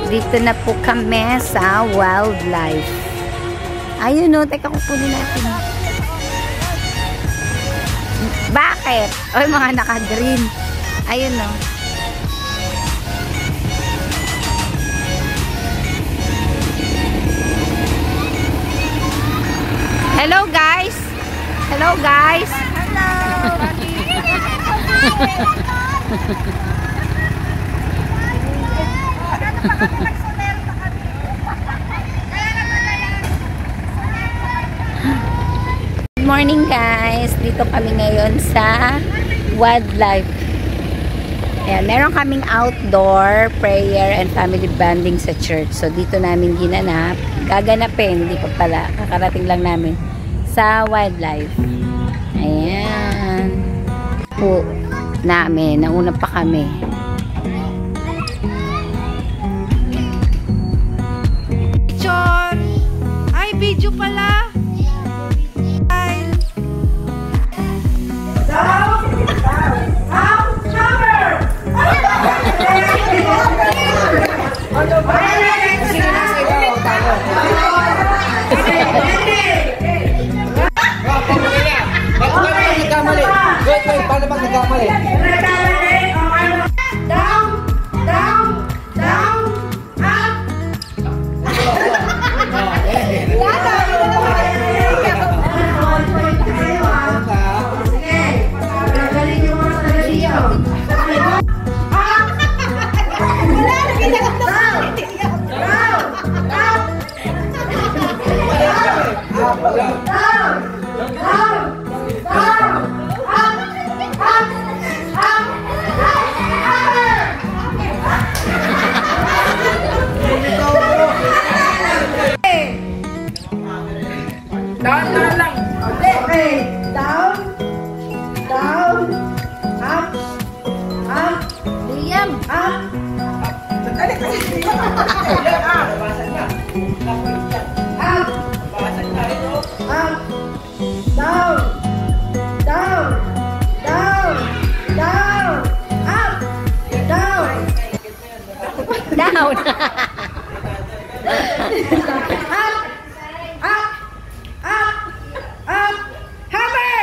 Dito na po kami sa wildlife. Ayun o, teka kukunin natin. Bakit? Oy, mga naka-green. Ayun o. Hello guys! Hello guys! Hello! Good morning guys! Dito kami ngayon sa wildlife. Ayan, meron kaming outdoor prayer and family bonding sa church. So dito namin ginanap. Gaganapin, hindi pa pala. Kakarating lang namin sa wildlife. Ayan. Po namin. Nauna pa kami. Picture! Ay, video pala! Paano pag nagkamali? Down, down, down, up. Down lang. Okay, down, down, up, up, Liam! up. Sandali kasi. Yan ah. Babasan na. Up, Babasan na ito. up, down, down, down, down, up, down, Down! up, up, up, up, hammer!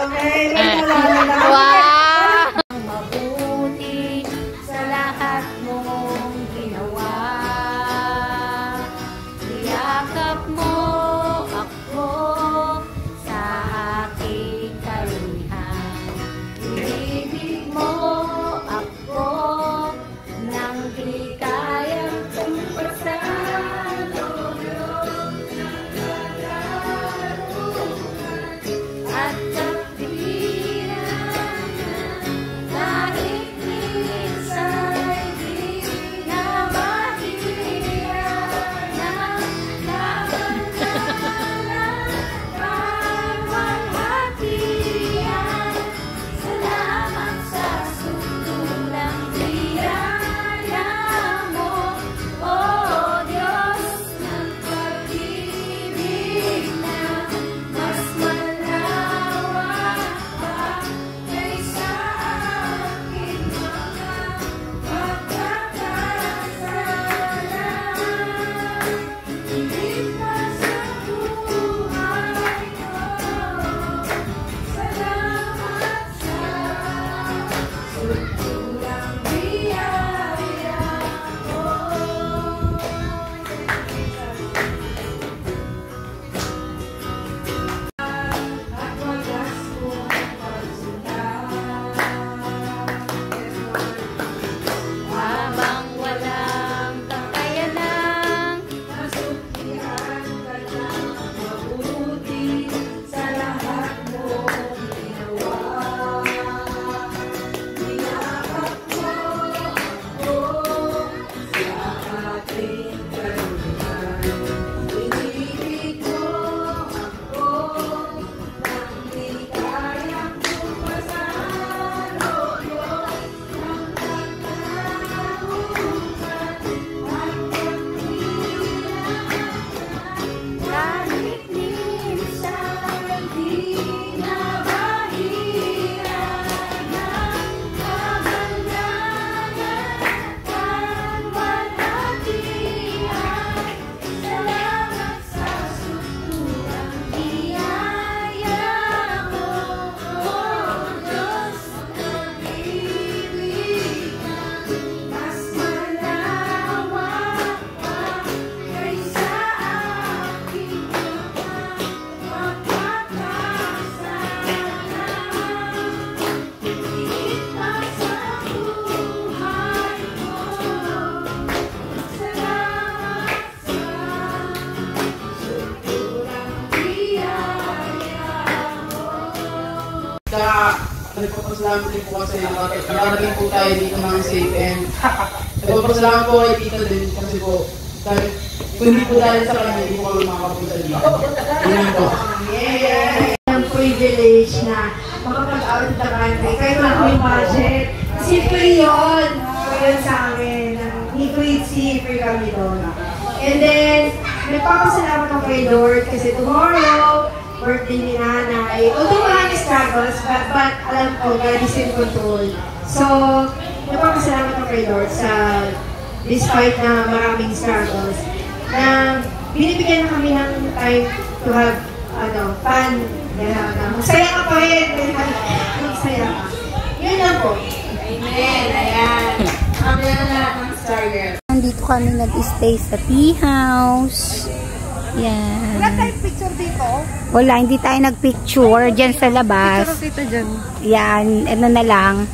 Okay, Wow! Mabuti sa lahat mong ginawa. Iyakap mo ako sa aking kaluhan. Ibig mo ako Tsaka, nagpapasalamat din po kasi nakarating po tayo dito ng safe and nagpapasalamat po kay Tita din kasi po kung hindi po dahil sa kanya, hindi po kami makapunta dito. Yan po. Ang privilege na makapag-out the country. Kahit wala kami budget. Kasi free yun. Free yun sa amin. Free kami doon. And then, nagpapasalamat ako kay Lord kasi tomorrow, birthday ni nanay. Although maraming struggles, but alam ko, God is in control. So, nagpapasalamat ako kay Lord sa despite na maraming struggles, na binibigyan na kami ng time to have fun. Masaya ka pa rin. Masaya ka. Yun lang po. Amen. Ayan. Kami na lahat ng star girl. Nandito kami nag-stay sa tea house. Yan. Wala tayong picture dito. Wala, hindi tayo nagpicture dyan sa labas. Picture kita dyan. Yan, ano na lang.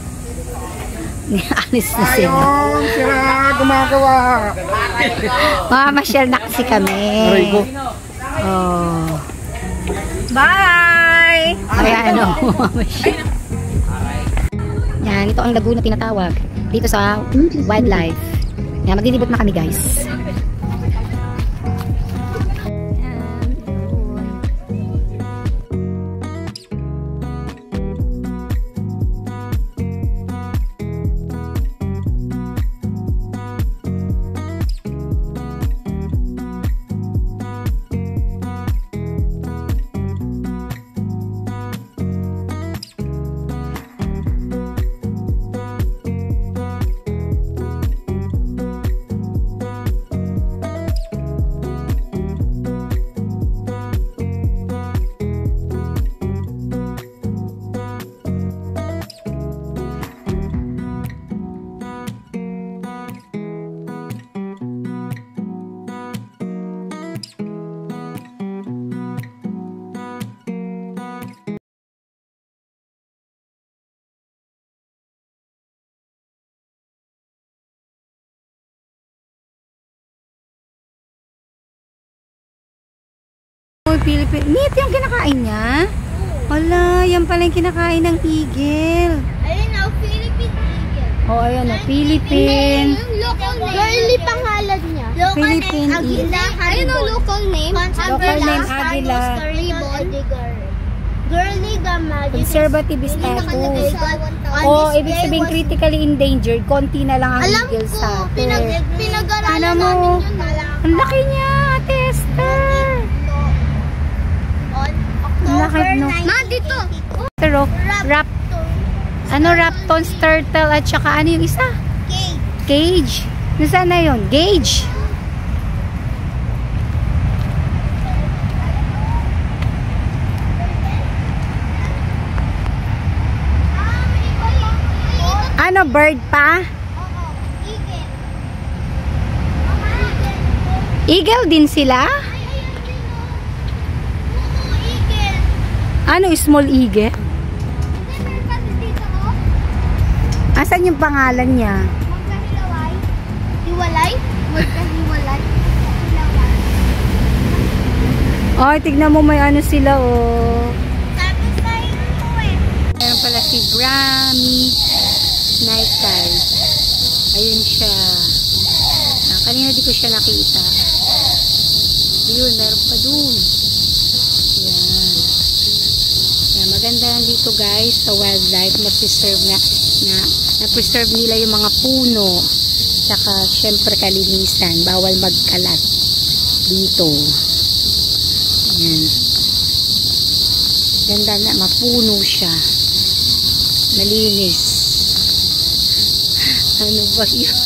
Alis na sila. Ayun, sila gumagawa. Mamamasyal na kasi kami. Oh. Bye! Ayan, ano, mamamasyal. Yan, ito ang Laguna tinatawag. Dito sa wildlife. Yan, maglilibot na kami guys. Philippine. Meat yung kinakain niya? Wala, yan pala yung kinakain ng eagle. Ayun o, Philippine Eagle. Oh, ayun o, Philippine. Local name. Girly pangalan niya. Local Philippine name, Agila. Ayun o, local name. Local name, Agila. Girly Gamma. Conservative status. Oh, ibig sabihin critically endangered. Konti na lang ang eagle sa atin. Pinag-aralan Ano mo? namin yun. Ang laki niya, Ate Esther. Ang laki, no? Ma, dito. Pero, Raptons, turtle, at saka ano yung isa? Cage. Nasaan na yun? Gauge. Ano, bird pa? Eagle din sila? Ano, small eagle? Asan yung pangalan niya? Magkahiwalay? Hiwalay? Magkahiwalay? Ay, tignan mo may ano sila, oh. Sabi sa'yo mo eh. Meron pala si Brahmi Night Tide. Ayun siya. Kanina di ko siya nakita. Ayun, meron pa dun. Maganda lang dito guys sa wildlife, na-preserve nila yung mga puno, saka syempre kalinisan, bawal magkalat dito. Ayan. Ganda na, mapuno siya, malinis. Ano ba yun?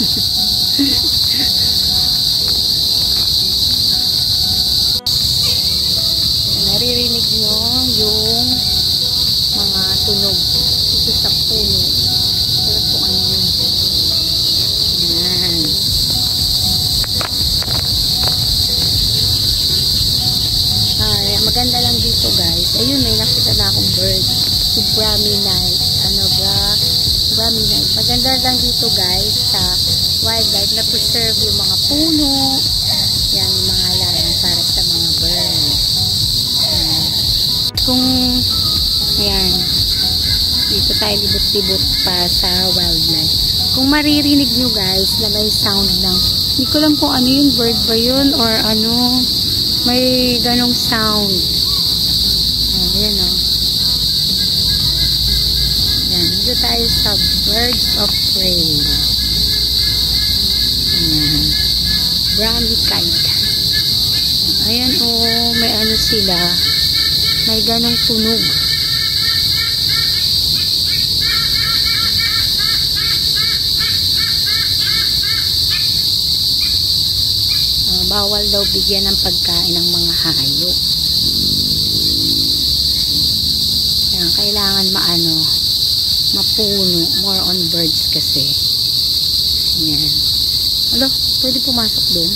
Naririnig nyo yung mga tunog dito sa puno. Pero kung ano yun. Yan. Maganda lang dito guys. Ayun, may nakita na akong bird. Si Brahmi Night. Brahmi Night. Maganda lang dito guys sa wildlife na preserve yung mga puno. Yan, yung mga halaman para sa mga bird. Kung ayan, tayo libot-libot pa sa wildlife. Kung maririnig nyo guys na may sound ng, hindi ko alam kung ano yun, bird ba yun or ano, may ganong sound. Ayan o. Ayan, dito tayo sa birds of prey. Ayan. Brahmi kite. Ayan o, may ano sila, may ganong tunog. Bawal daw bigyan ng pagkain ng mga hayop. Ayan, kailangan mapuno, more on birds kasi. Ayan. Alo, pwede pumasok doon.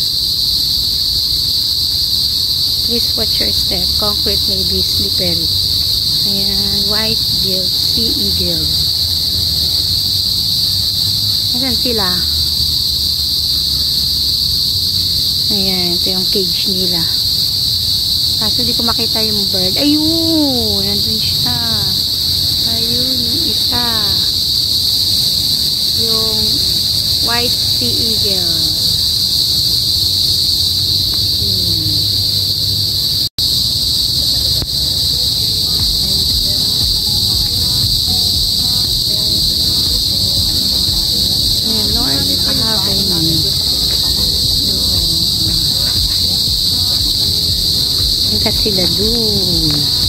Please watch your step. Concrete may be slippery. Ayan, white-billed sea eagle. Ayan sila. Ayan, ito yung cage nila. Kaso di ko makita yung bird. Ayun, nandun siya. Ayun, yung isa. Yung white sea eagle. Ayan, North Avenue. Sila dun.